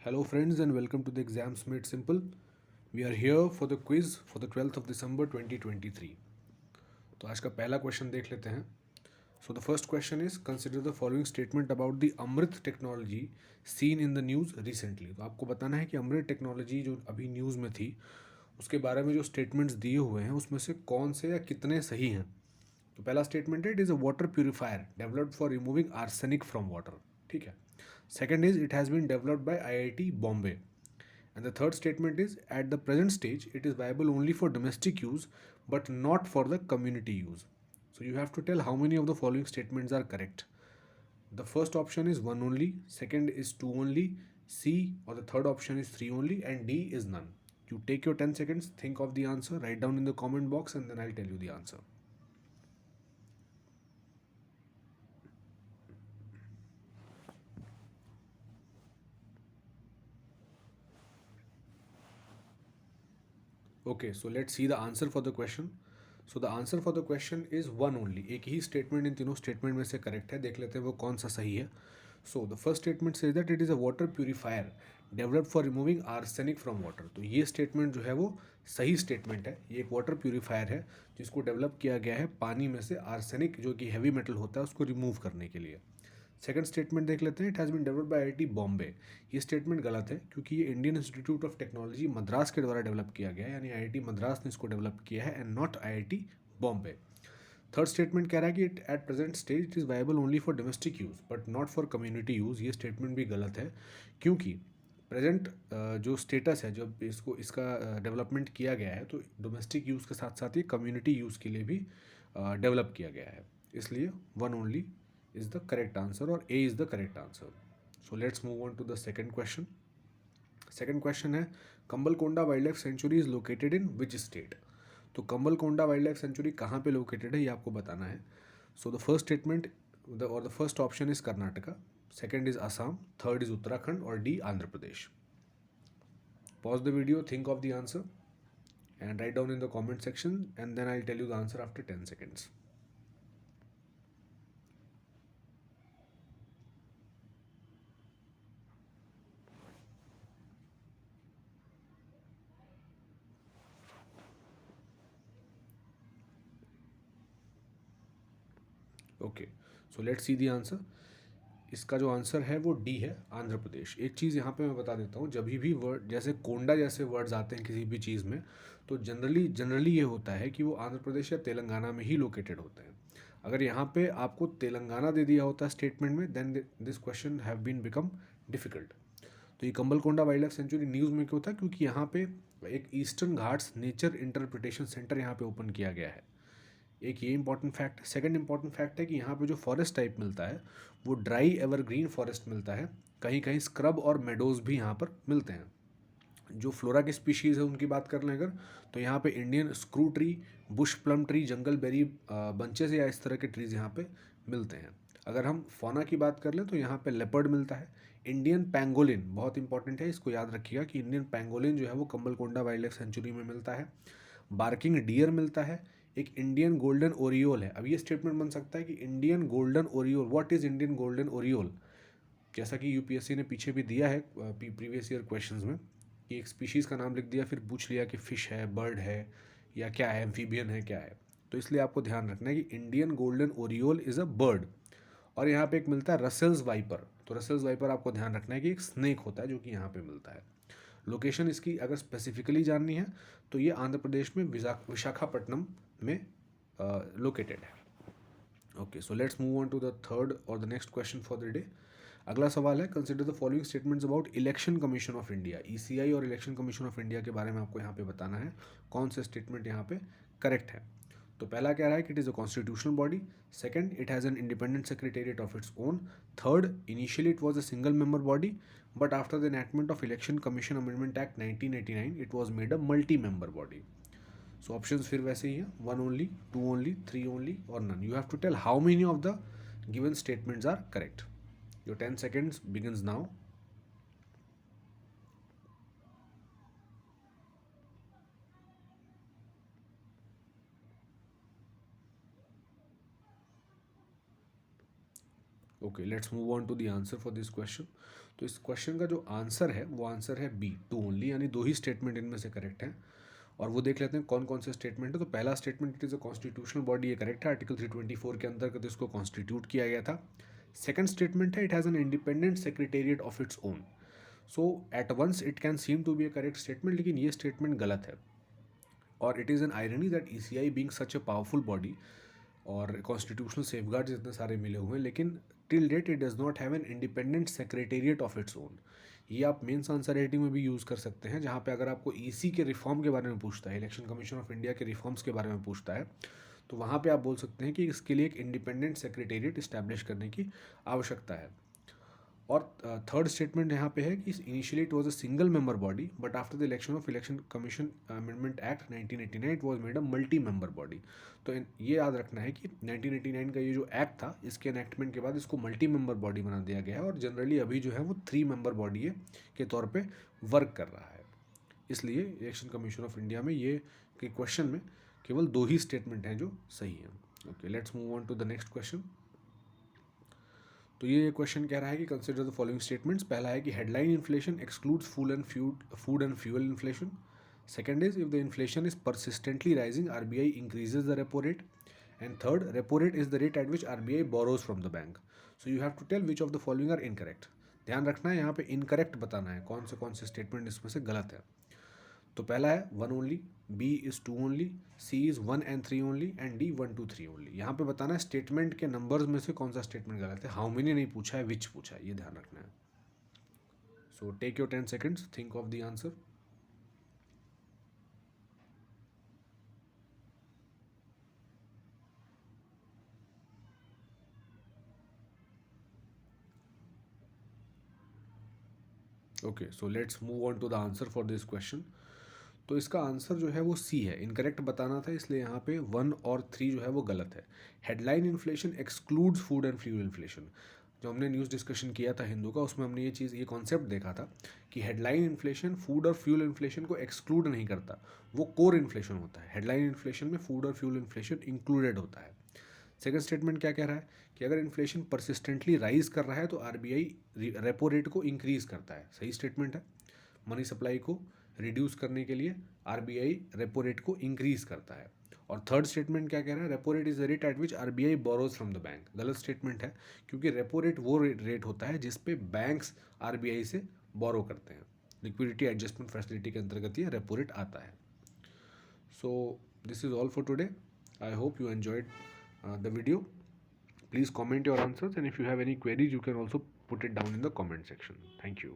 Hello, friends, and welcome to the Exams Made Simple. We are here for the quiz for the 12th of December 2023. तो आज का पहला question देख लेते हैं. So the first question is consider the following statement about the Amrit technology seen in the news recently. तो आपको बताना है कि अमृत टेक्नोलॉजी जो अभी न्यूज़ में थी उसके बारे में जो स्टेटमेंट्स दिए हुए हैं उसमें से कौन से या कितने सही हैं. तो पहला स्टेटमेंट है it is a water purifier developed for removing arsenic from water. ठीक है. Second is it has been developed by IIT Bombay. And the third statement is at the present stage, it is viable only for domestic use but not for the community use. So you have to tell how many of the following statements are correct. The first option is 1 only, second is 2 only, C or the third option is 3 only, and D is none. You take your 10 seconds, think of the answer, write down in the comment box, and then I'll tell you the answer. Okay, so let's see the answer for the question. So the answer for the question is one only. एक ही statement in तीनों statement में से correct है. देख लेते हैं वो कौन सा सही है. So the first statement says that it is a water purifier developed for removing arsenic from water. तो ये स्टेटमेंट जो है वो सही स्टेटमेंट है. ये एक वाटर प्यूरिफायर है जिसको डेवलप किया गया है पानी में से आर्सेनिक जो कि हैवी मेटल होता है उसको रिमूव करने के लिए. सेकंड स्टेटमेंट देख लेते हैं. It has been developed by IIT Bombay. ये स्टेटमेंट गलत है क्योंकि ये Indian Institute of Technology Madras के द्वारा डेवलप किया गया है, यानी आईआईटी मद्रास ने इसको डेवलप किया है and not IIT Bombay. Third statement कह रहा है कि it at present stage it is viable only for domestic use but not for community use. ये स्टेटमेंट भी गलत है क्योंकि प्रेजेंट जो स्टेटस है जब इसका डेवलपमेंट किया गया है तो डोमेस्टिक यूज़ के साथ साथ ही कम्युनिटी यूज़ के लिए भी डेवलप किया गया है. इसलिए one only is the correct answer or A is the correct answer. So let's move on to the second question. Second question है Kambalakonda wild life sanctuary is located in which state. तो Kambalakonda wild life sanctuary कहाँ पे located है ये आपको बताना है. So the first statement the first option is Karnataka, second is Assam, third is Uttarakhand और D Andhra Pradesh. Pause the video, think of the answer and write down in the comment section and then I'll tell you the answer after 10 seconds. Okay, so let's see the answer. इसका जो answer है वो D है, आंध्र प्रदेश. एक चीज़ यहाँ पे मैं बता देता हूँ, जब भी वर्ड जैसे कोंडा जैसे वर्ड्स आते हैं किसी भी चीज़ में तो जनरली ये होता है कि वो आंध्र प्रदेश या तेलंगाना में ही लोकेटेड होते हैं. अगर यहाँ पे आपको तेलंगाना दे दिया होता है स्टेटमेंट में then this question have been become difficult. तो ये Kambalakonda wild life sanctuary news में क्यों था, क्योंकि यहाँ पे एक Eastern Ghats nature interpretation centre यहाँ पे ओपन किया गया है. एक ये important fact. Second important fact है कि यहाँ पे जो फॉरेस्ट टाइप मिलता है वो ड्राई एवरग्रीन फॉरेस्ट मिलता है. कहीं कहीं स्क्रब और मेडोज़ भी यहाँ पर मिलते हैं. जो फ्लोरा की स्पीशीज़ है उनकी बात कर लें अगर, तो यहाँ पे Indian screw tree, bush plum tree, jungle berry bunches या इस तरह के ट्रीज़ यहाँ पे मिलते हैं. अगर हम फौना की बात कर लें तो यहाँ पे लेपर्ड मिलता है. इंडियन पैंगोलिन बहुत इंपॉर्टेंट है, इसको याद रखिएगा कि इंडियन पैंगोलिन जो है वो कंबलकोंडा वाइल्ड लाइफ सेंचुरी में मिलता है. बार्किंग डियर मिलता है. एक इंडियन गोल्डन ओरियोल है. अब ये स्टेटमेंट बन सकता है कि Indian golden oriole, what is Indian golden oriole. जैसा कि यूपीएससी ने पीछे भी दिया है प्रीवियस ईयर क्वेश्चंस में कि एक स्पीशीज़ का नाम लिख दिया फिर पूछ लिया कि फ़िश है, बर्ड है या क्या है, एम्फीबियन है, क्या है. तो इसलिए आपको ध्यान रखना है कि Indian golden oriole is a bird. और यहाँ पे एक मिलता है रसेल्स वाइपर. तो रसेल्स वाइपर आपको ध्यान रखना है कि एक स्नेक होता है जो कि यहाँ पे मिलता है. लोकेशन इसकी अगर स्पेसिफिकली जाननी है तो ये आंध्र प्रदेश में विशाखापट्टनम में लोकेटेड है. Okay, so let's move on to the third और the next question for the day. अगला सवाल है consider the following statements about election commission of India. ECI और इलेक्शन कमीशन ऑफ इंडिया के बारे में आपको यहाँ पे बताना है कौन से स्टेटमेंट यहाँ पे करेक्ट है. तो पहला कह रहा है कि it is a constitutional body. Second, it has an independent secretariat of its own. Third, initially it was a single member body but after the enactment of election commission amendment act 1989 it was made a multi member body. So options फिर वैसे ही हैं, one only, two only, three only और none. You have to tell how many of the given statements are correct. Your 10 seconds begins now. Okay, let's move on to the answer for this question. तो इस question का जो answer है वो answer है B, to only, यानी दो ही statement इनमें से करेक्ट है। और वो देख लेते हैं कौन कौन से स्टेटमेंट है। तो पहला statement, it is a constitutional body, ये करेक्ट है, आर्टिकल 324 के अंतर्गत इसको कॉन्स्टिट्यूट किया गया था। सेकंड स्टेटमेंट है, it has an independent secretariat of its own. So at once it can seem to be a correct statement, लेकिन ये स्टेटमेंट गलत है। और it is an irony that ECI being such a powerful body और constitutional safeguards इतने सारे मिले हुए हैं, लेकिन till date it does not have an independent secretariat of its own. ये आप मेंस आंसर राइटिंग में भी यूज़ कर सकते हैं, जहाँ पे अगर आपको ईसी के रिफॉर्म के बारे में पूछता है, इलेक्शन कमीशन ऑफ इंडिया के रिफॉर्म्स के बारे में पूछता है, तो वहाँ पे आप बोल सकते हैं कि इसके लिए एक इंडिपेंडेंट सेक्रेटेरिएट इस्टेब्लिश करने की आवश्यकता है। और थर्ड स्टेटमेंट यहाँ पे है कि initially it was a single member body, but after the election of election commission amendment act 1989 it was made a multi member body. तो ये याद रखना है कि 1989 का ये जो एक्ट था, इसके एनेक्टमेंट के बाद इसको मल्टी मेंबर बॉडी बना दिया गया है, और जनरली अभी जो है वो 3 मेंबर बॉडी है के तौर पर वर्क कर रहा है। इसलिए इलेक्शन कमीशन ऑफ इंडिया में ये के क्वेश्चन में केवल दो ही स्टेटमेंट हैं जो सही हैं। Okay, let's move on to the next question. तो ये क्वेश्चन कह रहा है कि कंसिडर द फॉलोइंग स्टेटमेंट्स। पहला है कि headline inflation excludes food and fuel inflation. Second is if the inflation is persistently rising RBI increases the repo rate. And third, repo rate is the rate at which RBI borrows from the bank. So you have to tell which of the following are incorrect. ध्यान रखना है, यहाँ पे incorrect बताना है, कौन से statement इसमें से गलत है। तो पहला है 1 only, B is 2 only, C is 1 and 3 only, and D 1 2 3 only. यहाँ पे बताना है स्टेटमेंट के नंबर्स में से कौन सा स्टेटमेंट गलत है। हाउ मेनी नहीं पूछा है, विच पूछा है, ये ध्यान रखना है। So take your 10 seconds, think of the answer. Okay, so let's move on to the answer for this question. तो इसका आंसर जो है वो सी है, इनकरेक्ट बताना था, इसलिए यहाँ पे 1 और 3 जो है वो गलत है। Headline inflation excludes food and fuel inflation. जो हमने न्यूज़ डिस्कशन किया था हिंदू का, उसमें हमने ये कॉन्सेप्ट देखा था कि हेडलाइन इन्फ्लेशन फूड और फ्यूल इन्फ्लेशन को एक्सक्लूड नहीं करता, वो कोर इन्फ्लेशन होता है। हेडलाइन इन्फ्लेशन में फूड और फ्यूल इन्फ्लेशन इंक्लूडेड होता है। सेकंड स्टेटमेंट क्या कह रहा है कि अगर इन्फ्लेशन परसिस्टेंटली राइज कर रहा है तो आरबीआई रेपो रेट को इंक्रीज करता है। सही स्टेटमेंट है। मनी सप्लाई को रिड्यूस करने के लिए आरबीआई रेपो रेट को इंक्रीज करता है। और थर्ड स्टेटमेंट क्या कह रहा है, repo rate is the rate at which RBI borrows from the bank. गलत स्टेटमेंट है, क्योंकि रेपो रेट वो रेट होता है जिस पे बैंक्स आरबीआई से बोरो करते हैं। लिक्विडिटी एडजस्टमेंट फैसिलिटी के अंतर्गत ये रेपो रेट आता है। So this is all for today. I hope you enjoyed the video. Please comment your answers, and if you have any queries you can also put it down in the comment section. Thank you.